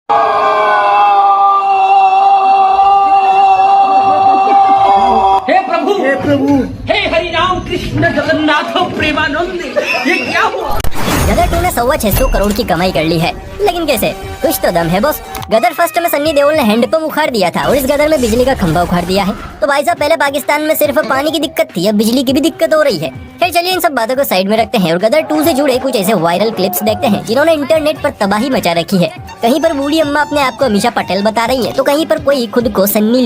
हे प्रभु, हे हरि राम कृष्ण जगन्नाथ प्रेमानंद, ये क्या हुआ? गदर 2 ने 625 करोड़ की कमाई कर ली है, लेकिन कैसे? कुछ तो दम है बॉस। गदर फर्स्ट में सन्नी देओल ने हैंडपंप उखाड़ दिया था और इस गदर में बिजली का खंभा उखाड़ दिया है। तो भाई साहब, पहले पाकिस्तान में सिर्फ पानी की दिक्कत थी, अब बिजली की भी दिक्कत हो रही है। फिर चलिए इन सब बातों को साइड में रखते हैं और गदर 2 से जुड़े कुछ ऐसे वायरल क्लिप्स देखते हैं जिन्होंने इंटरनेट पर तबाही मचा रखी है। कहीं पर बूढ़ी अम्मा अपने आप को अमीषा पटेल बता रही है, तो कहीं पर कोई खुद को सन्नी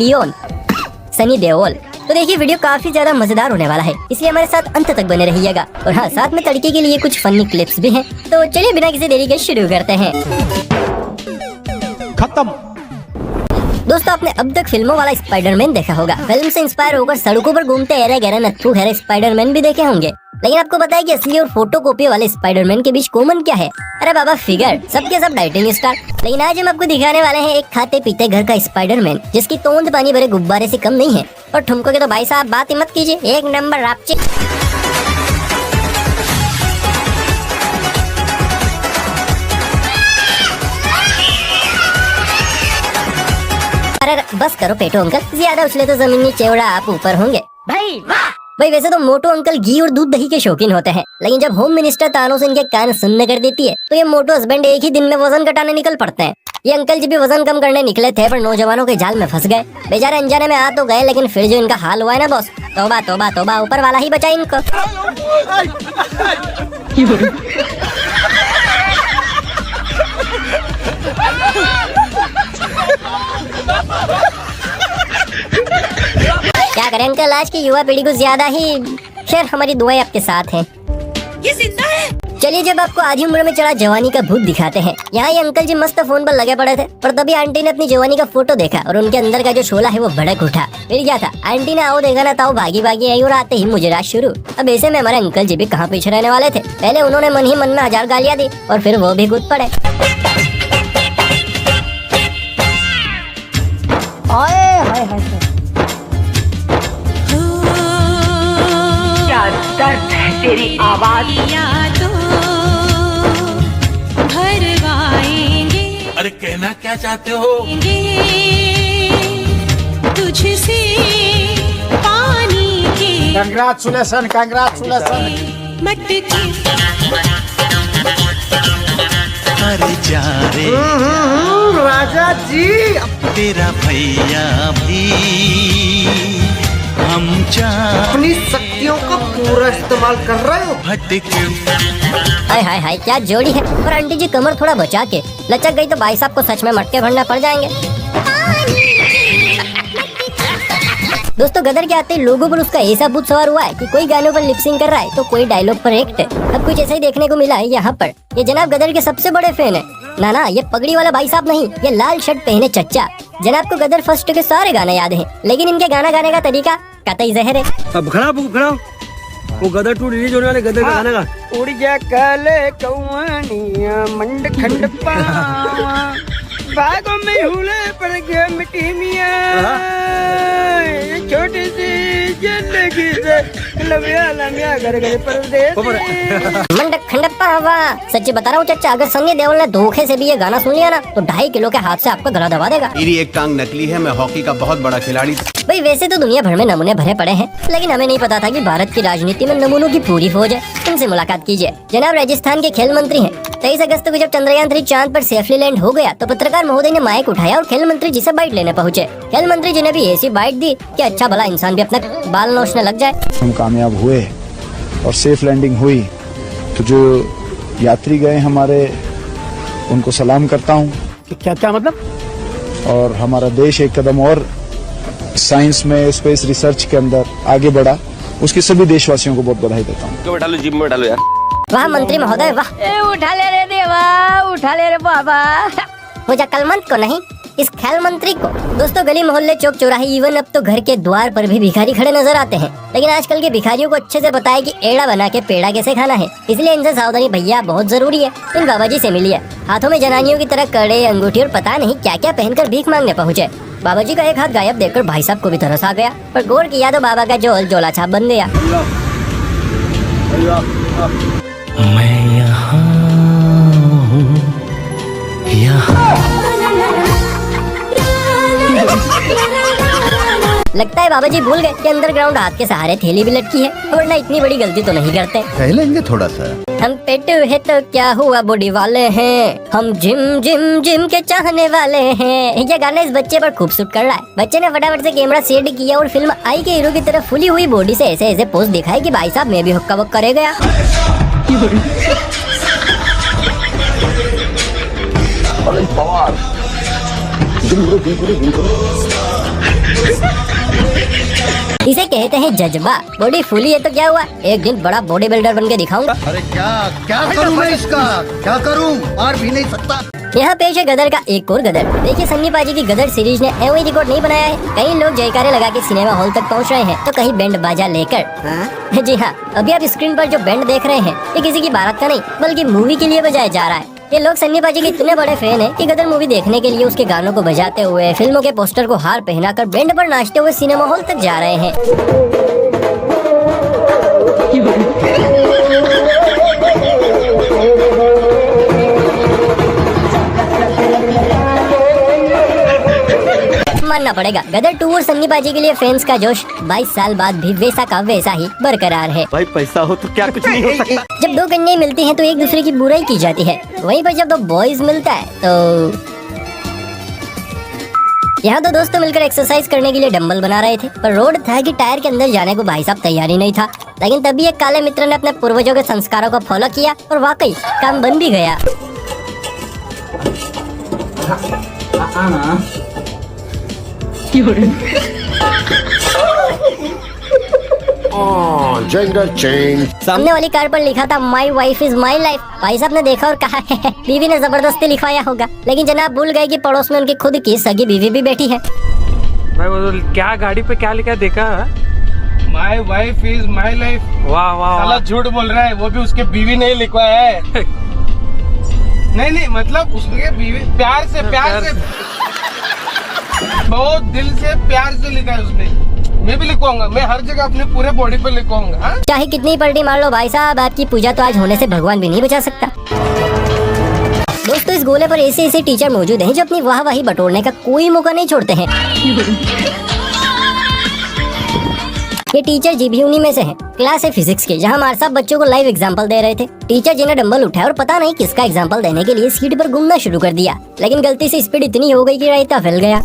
देओल। तो देखिए, वीडियो काफी ज्यादा मजेदार होने वाला है, इसलिए हमारे साथ अंत तक बने रहिएगा। और हाँ, साथ में तड़के के लिए कुछ फनी क्लिप्स भी हैं। तो चलिए बिना किसी देरी के शुरू करते हैं। खत्म। दोस्तों, आपने अब तक फिल्मों वाला स्पाइडरमैन देखा होगा। फिल्म से इंस्पायर होकर सड़कों पर घूमते एरे गहरे नत्थु खैरे स्पाइडरमैन भी देखे होंगे। लेकिन आपको पता है कि असली और फोटोकॉपी वाले स्पाइडरमैन के बीच कॉमन क्या है? अरे बाबा, फिगर। सबके सब डाइटिंग स्टार। लेकिन आज हम आपको दिखाने वाले हैं एक खाते पीते घर का स्पाइडरमैन जिसकी तोंद पानी भरे गुब्बारे से कम नहीं है। और ठुमको के तो भाई साहब बात ही मत कीजिए, एक नंबर रापचे। अरे बस करो पेटो अंकल, ज्यादा उछले तो जमीन में चेवड़ा आप ऊपर होंगे। भाई वैसे तो मोटो अंकल घी और दूध दही के शौकीन होते हैं, लेकिन जब होम मिनिस्टर तानों से इनके कान सुनने कर देती है तो ये मोटो हस्बैंड एक ही दिन में वजन घटाने निकल पड़ते हैं। ये अंकल जी भी वजन कम करने निकले थे, पर नौजवानों के जाल में फंस गए। बेचारे अनजाने में आ तो गए, लेकिन फिर जो इनका हाल हुआ है ना बॉस, तौबा तौबा तौबा, ऊपर वाला ही बचा इनको। क्या करें अंकल, आज की युवा पीढ़ी को ज्यादा ही। खैर, हमारी दुआएं आपके साथ हैं। ये जिंदा है? चलिए, जब आपको आधी उम्र में चढ़ा जवानी का भूत दिखाते हैं। यहाँ ये अंकल जी मस्त फोन पर लगे पड़े थे, पर तभी आंटी ने अपनी जवानी का फोटो देखा और उनके अंदर का जो शोला है वो भड़क उठा। फिर क्या था, आंटी ने आओ देखा ना ताओ भागी भागी आई और आते ही मुझे रात शुरू। अब ऐसे में हमारे अंकल जी भी कहाँ पीछे रहने वाले थे। पहले उन्होंने मन ही मन में 1000 गालियाँ दी और फिर वो भी कूद पड़े। दर्द है तेरी आवाज। अरे कहना क्या चाहते हो? तुझसे पानी के कंग्रेचुलेशन मटके। अरे जा रे राजा जी, तेरा भैया भी हम अपनी शक्तियों का पूरा इस्तेमाल कर रहे हो। भटके। हाय हाय हाय, क्या जोड़ी है। और आंटी जी कमर थोड़ा बचा के लचक गई तो भाई साहब को सच में मटके भरना पड़ जाएंगे। दोस्तों, गदर के आते ही लोगों पर उसका ऐसा भूत सवार हुआ है कि कोई गानों पर लिपसिंग कर रहा है तो कोई डायलॉग पर एक्ट है। अब कुछ ऐसा ही देखने को मिला है यहाँ पर। ये जनाब गदर के सबसे बड़े फैन है। ना, ये पगड़ी वाला भाई साहब नहीं, ये लाल शर्ट पहने चच्चा। जनाब को गदर फर्स्ट के सारे गाने याद हैं, लेकिन इनके गाना गाने का तरीका कतई जहर है। अब खड़ा वो गदर 2 रिलीज होने वाले गदर का गाना गा। उड़ जा काले कौनिया मंड खंड पावा, बागों में हुले पड़ गया मिट्टी मियां, छोटी सी जिंदगी से लम्या घर घर परदेसी। मंड खंड पावा। सच्ची बता रहा हूँ चच्चा, अगर सन्नी देओल ने धोखे से भी ये गाना सुन लिया ना तो 2.5 किलो के हाथ से आपको गला दबा देगा। मेरी एक टांग नकली है, मैं हॉकी का बहुत बड़ा खिलाड़ी। भाई वैसे तो दुनिया भर में नमूने भरे पड़े हैं, लेकिन हमें नहीं पता था कि भारत की राजनीति में नमूनों की पूरी फौज है। इनसे मुलाकात कीजिए। जनाब राजस्थान के खेल मंत्री हैं। 23 अगस्त को जब चंद्रयान 3 चांद पर सेफली लैंड हो गया तो पत्रकार महोदय ने माइक उठाया और खेल मंत्री जी से बाइट लेने पहुंचे। खेल मंत्री जी ने भी ऐसी बाइट दी कि अच्छा भला इंसान भी अपना बाल नोचने लग जाए। हम कामयाब हुए और सेफ लैंडिंग हुई, तो जो यात्री गए हमारे उनको सलाम करता हूँ। क्या मतलब? और हमारा देश एक कदम और साइंस में, स्पेस रिसर्च के अंदर आगे बढ़ा, उसके सभी देशवासियों को बहुत बधाई देता हूँ। बैठा लो, जिम में बैठा लो यार। वाह मंत्री महोदय वाह। उठा ले रे देवा, उठा ले रे बाबा। हो जा कलमंद को नहीं, इस खेल मंत्री को। दोस्तों, गली मोहल्ले चौक चौराहे इवन अब तो घर के द्वार पर भी भिखारी खड़े नजर आते हैं। लेकिन आजकल के भिखारियों को अच्छे से पता है कि एड़ा बना के पेड़ा कैसे खाना है, इसलिए इनसे सावधानी भैया बहुत जरूरी है। इन बाबा जी से मिलिए। हाथों में जनानियों की तरह कड़े, अंगूठी और पता नहीं क्या क्या पहनकर भीख मांगने पहुँचे। बाबा जी का एक हाथ गायब देखकर भाई साहब को भी तरस आ गया, पर गौर किया तो बाबा का जोल जोला छाप बन गया। मैं यहाँ हूँ, यहाँ लगता है बाबा जी भूल गए कि अंडरग्राउंड हाथ के सहारे थैली भी लटकी है, वरना इतनी बड़ी गलती तो नहीं करते। कह लेंगे थोड़ा सा। हम पेट है तो क्या हुआ, बॉडी वाले हैं, हम जिम जिम जिम के चाहने वाले हैं। ये गाना इस बच्चे पर खूब सूट कर रहा है। बच्चे ने फटाफट से कैमरा सेट किया और फिल्म आई के हीरो की तरफ फुली हुई बॉडी से ऐसे ऐसे पोज दिखाई कि भाई साहब मैं भी हुक्का वक्का रह गया। इसे कहते हैं जज्बा। बॉडी फुली है तो क्या हुआ, एक दिन बड़ा बॉडी बिल्डर बन के दिखाऊंगा। अरे क्या करूं मैं इसका, क्या करूं, मार भी नहीं सकता। यहाँ पेश है गदर का एक और गदर। देखिए सन्नी पाजी की गदर सीरीज ने एवं रिकॉर्ड नहीं बनाया है। कई लोग जयकारे लगा के सिनेमा हॉल तक पहुँच रहे हैं तो कहीं बैंड बाजा लेकर। जी हाँ, अभी आप स्क्रीन पर जो बैंड देख रहे हैं ये किसी की बारात का नहीं बल्कि मूवी के लिए बजाया जा रहा है। ये लोग सन्नी पाजी के इतने बड़े फैन हैं कि गदर मूवी देखने के लिए उसके गानों को बजाते हुए, फिल्मों के पोस्टर को हार पहनाकर बैंड पर नाचते हुए सिनेमा हॉल तक जा रहे हैं। मानना पड़ेगा गदर 2 और सन्नी पाजी के लिए फैंस का जोश 22 साल बाद भी वैसा का वैसा ही बरकरार है। भाई पैसा हो तो क्या कुछ नहीं हो सकता। जब दो कन्याएं मिलती हैं तो एक दूसरे की बुराई की जाती है, वहीं पर जब दो बॉयज मिलता है तो यहाँ दो दोस्त मिलकर एक्सरसाइज करने के लिए डंबल बना रहे थे, पर रोड था कि टायर के अंदर जाने को भाई साहब तैयार ही नहीं था। लेकिन तभी एक काले मित्र ने अपने पूर्वजों के संस्कारों को फॉलो किया और वाकई काम बन भी गया। सामने वाली कार पर लिखा था my wife is my life. भाई साहब ने देखा और कहा है बीवी ने जबरदस्ती लिखवाया होगा, लेकिन जनाब भूल गए कि पड़ोस में उनकी खुद की सगी बीवी भी बैठी है। भाई वो क्या गाड़ी पे क्या लिखा देखा? My wife is my life. वाह वाह, साला झूठ बोल रहा है, वो भी उसके बीवी ने लिखवाया है। नहीं मतलब उसके बीवी प्यार से बहुत दिल से प्यार से लिखा है उसने। मैं भी लिखवाऊंगा, मैं हर जगह अपने पूरे बॉडी पे लिखवाऊंगा। चाहे कितनी पलटी मार लो भाई साहब, आपकी पूजा तो आज होने से भगवान भी नहीं बचा सकता। दोस्तों इस गोले पर ऐसे टीचर मौजूद हैं जो अपनी वाहवाही बटोरने का कोई मौका नहीं छोड़ते हैं। ये टीचर जी भी उन्हीं में से हैं। क्लास है फिजिक्स की, जहां हमारे साहब बच्चों को लाइव एग्जांपल दे रहे थे। टीचर जी ने डंबल उठाया और पता नहीं किसका एग्जांपल देने के लिए सीट पर घूमना शुरू कर दिया, लेकिन गलती से स्पीड इतनी हो गई कि रायता फैल गया।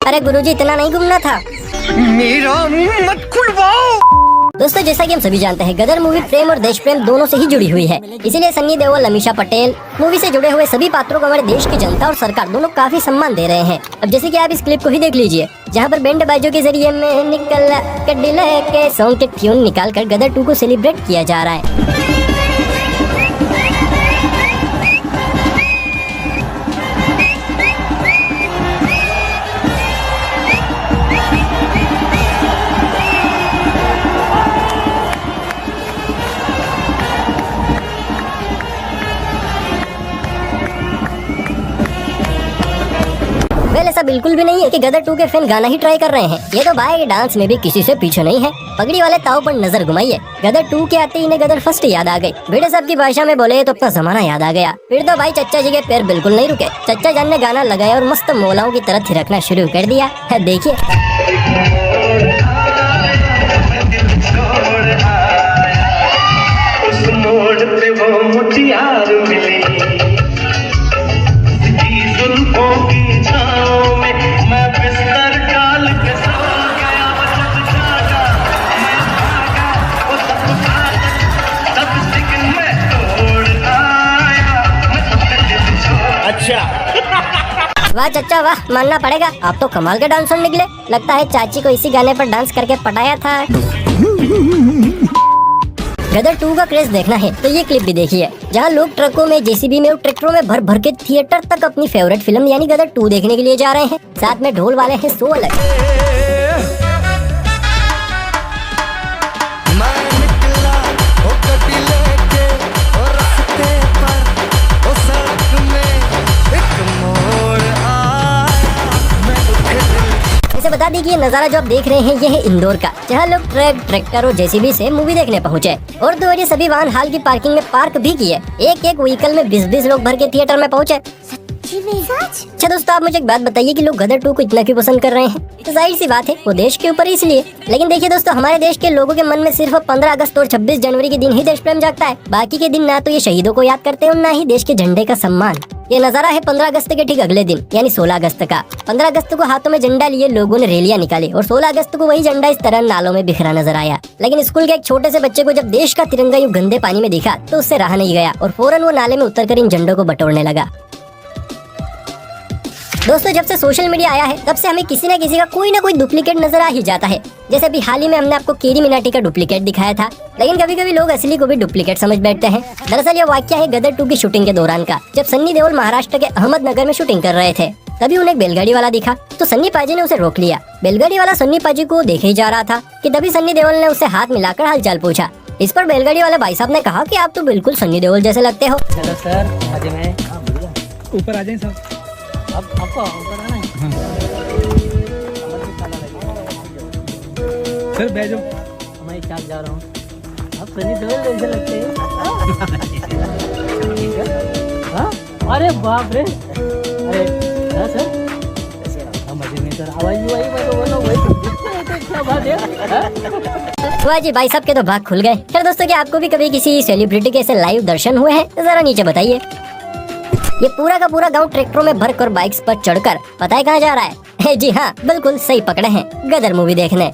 अरे गुरुजी इतना नहीं घूमना था। मेरा मुंह मत खुलवाओ। दोस्तों जैसा कि हम सभी जानते हैं गदर मूवी प्रेम और देश प्रेम दोनों से ही जुड़ी हुई है, इसीलिए सन्नी देओल, अमीषा पटेल मूवी से जुड़े हुए सभी पात्रों को हमारे देश की जनता और सरकार दोनों काफी सम्मान दे रहे हैं। अब जैसे कि आप इस क्लिप को ही देख लीजिए, जहां पर बैंड बाजों के जरिए में निकल के सॉन्ग के ट्यून निकाल कर गदर 2 को सेलिब्रेट किया जा रहा है। ऐसा बिल्कुल भी नहीं है कि गदर 2 के फैन गाना ही ट्राई कर रहे हैं। ये तो भाई डांस में भी किसी से पीछे नहीं है। पगड़ी वाले ताव पर नजर घुमाइए, गदर 2 के आते ही इन्हें गदर फर्स्ट याद आ गई। बेटे साहब की भाषा में बोले तो अपना जमाना याद आ गया। फिर तो भाई चच्चा जी के पैर बिल्कुल नहीं रुके। चच्चा जान ने गाना लगाया और मस्त मौलाओं की तरह थिरकना शुरू कर दिया। देखिए वाह चच्चा वाह, मानना पड़ेगा आप तो कमाल के डांसर निकले। लगता है चाची को इसी गाने पर डांस करके पटाया था। गदर 2 का क्रेज देखना है तो ये क्लिप भी देखिए, जहां लोग ट्रकों में, जेसीबी में और ट्रैक्टरों में भर भर के थिएटर तक अपनी फेवरेट फिल्म यानी गदर 2 देखने के लिए जा रहे हैं। साथ में ढोल वाले हैं 100 अलग। बता बता दी कि ये नजारा जो आप देख रहे हैं ये है इंदौर का, जहाँ लोग ट्रक, ट्रैक्टर और जेसीबी से मूवी देखने पहुँचे और तो ये सभी वाहन हाल की पार्किंग में पार्क भी किए। एक एक व्हीकल में 20-20 लोग भर के थिएटर में पहुँचे। अच्छा दोस्तों, आप मुझे एक बात बताइए कि लोग गदर 2 को इतना क्यों पसंद कर रहे हैं? तो जाहिर सी बात है, वो देश के ऊपर इसलिए। लेकिन देखिए दोस्तों, हमारे देश के लोगों के मन में सिर्फ 15 अगस्त और 26 जनवरी के दिन ही देश प्रेम जागता है। बाकी के दिन ना तो ये शहीदों को याद करते हैं और ना ही देश के झंडे का सम्मान। ये नजारा है 15 अगस्त के ठीक अगले दिन यानी 16 अगस्त का। 15 अगस्त को हाथों में झंडा लिए लोगों ने रैलियां निकाली और 16 अगस्त को वही झंडा इस तरह नालों में बिखरा नजर आया। लेकिन स्कूल के एक छोटे से बच्चे को जब देश का तिरंगा यूं गंदे पानी में दिखा तो उससे रहा नहीं गया और फौरन वो नाले में उतरकर इन झंडों को बटोरने लगा। दोस्तों, जब से सोशल मीडिया आया है तब से हमें किसी न किसी का कोई ना कोई डुप्लीकेट नजर आ ही जाता है। जैसे अभी हाल ही में हमने आपको केरी मिनाटी का डुप्लीकेट दिखाया था, लेकिन कभी कभी लोग असली को भी डुप्लीकेट समझ बैठते हैं। दरअसल यह वाकया है गदर 2 की शूटिंग के दौरान का, जब सन्नी देओल महाराष्ट्र के अहमदनगर में शूटिंग कर रहे थे। तभी उन्हें एक बैलगाड़ी वाला दिखा तो सन्नी पाजी ने उसे रोक लिया। बैलगाड़ी वाला सन्नी पाजी को देखे ही जा रहा था कि तभी सन्नी देओल ने उसे हाथ मिलाकर हालचाल पूछा। इस पर बैलगाड़ी वाले भाई साहब ने कहा कि आप तो बिल्कुल सन्नी देओल जैसे लगते हो। हेलो सर, आज मैं ऊपर आ जाए सर। अब आपको ऊपर आना है। सर बैठ जाओ। मैं चाप जा रहा हूँ, आप सनी देओल जैसे लगते हैं। हाँ? अरे बाप रे, अरे हाँ सर, मजे में सर आवाज क्या बात है। वाह जी, भाई साहब के तो भाग खुल गए। खैर दोस्तों, क्या आपको भी कभी किसी सेलिब्रिटी के ऐसे लाइव दर्शन हुए हैं? तो जरा नीचे बताइए। ये पूरा का पूरा गांव ट्रैक्टरों में भरकर बाइक्स पर चढ़कर पता है कहाँ जा रहा है? जी हाँ, बिल्कुल सही पकड़े हैं, गदर मूवी देखने।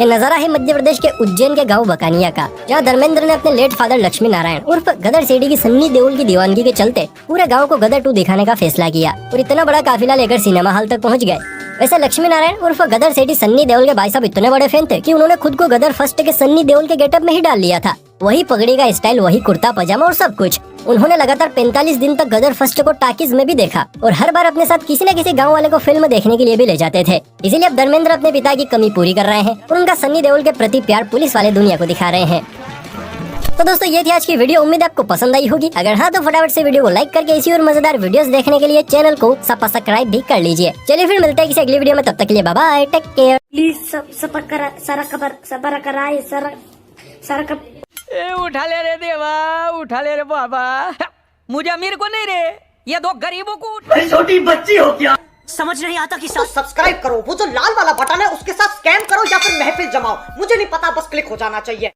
ये नजारा है मध्य प्रदेश के उज्जैन के गांव बकानिया का, जहां धर्मेंद्र ने अपने लेट फादर लक्ष्मी नारायण उर्फ गदर सेठी की सन्नी देओल की दीवानगी के चलते पूरे गांव को गदर 2 दिखाने का फैसला किया और इतना बड़ा काफिला लेकर सिनेमा हॉल तक पहुंच गए। वैसे लक्ष्मी नारायण उर्फ गदर सेठी सन्नी देओल के भाई साहब इतने बड़े फैन थे कि उन्होंने खुद को गदर फर्स्ट के सन्नी देओल के गेटअप में ही डाल लिया था। वही पगड़ी का स्टाइल, वही कुर्ता पजामा और सब कुछ। उन्होंने लगातार 45 दिन तक गदर फर्स्ट को टाकीज में भी देखा और हर बार अपने साथ किसी न किसी गांव वाले को फिल्म देखने के लिए भी ले जाते थे। इसीलिए अब धर्मेंद्र अपने पिता की कमी पूरी कर रहे हैं और उनका सन्नी देओल के प्रति प्यार पुलिस वाले दुनिया को दिखा रहे हैं। तो दोस्तों, ये थी आज की वीडियो। उम्मीद आपको पसंद आई होगी। अगर हाँ तो फटाफट से वीडियो को लाइक करके इसी और मजेदार वीडियोस देखने के लिए चैनल को सब्सक्राइब भी कर लीजिए। चलिए फिर मिलते हैं किसी अगली वीडियो में, तब तक के लिए बाय बाय, टेक केयर। ए उठा ले रे देवा, उठा ले रे बाबा, मुझे अमीर को नहीं रे, ये 2 गरीबों को। छोटी बच्ची हो क्या? समझ नहीं आता कि तो सब्सक्राइब करो, वो जो लाल वाला बटन है उसके साथ स्कैम करो या फिर महफिल जमाओ, मुझे नहीं पता, बस क्लिक हो जाना चाहिए।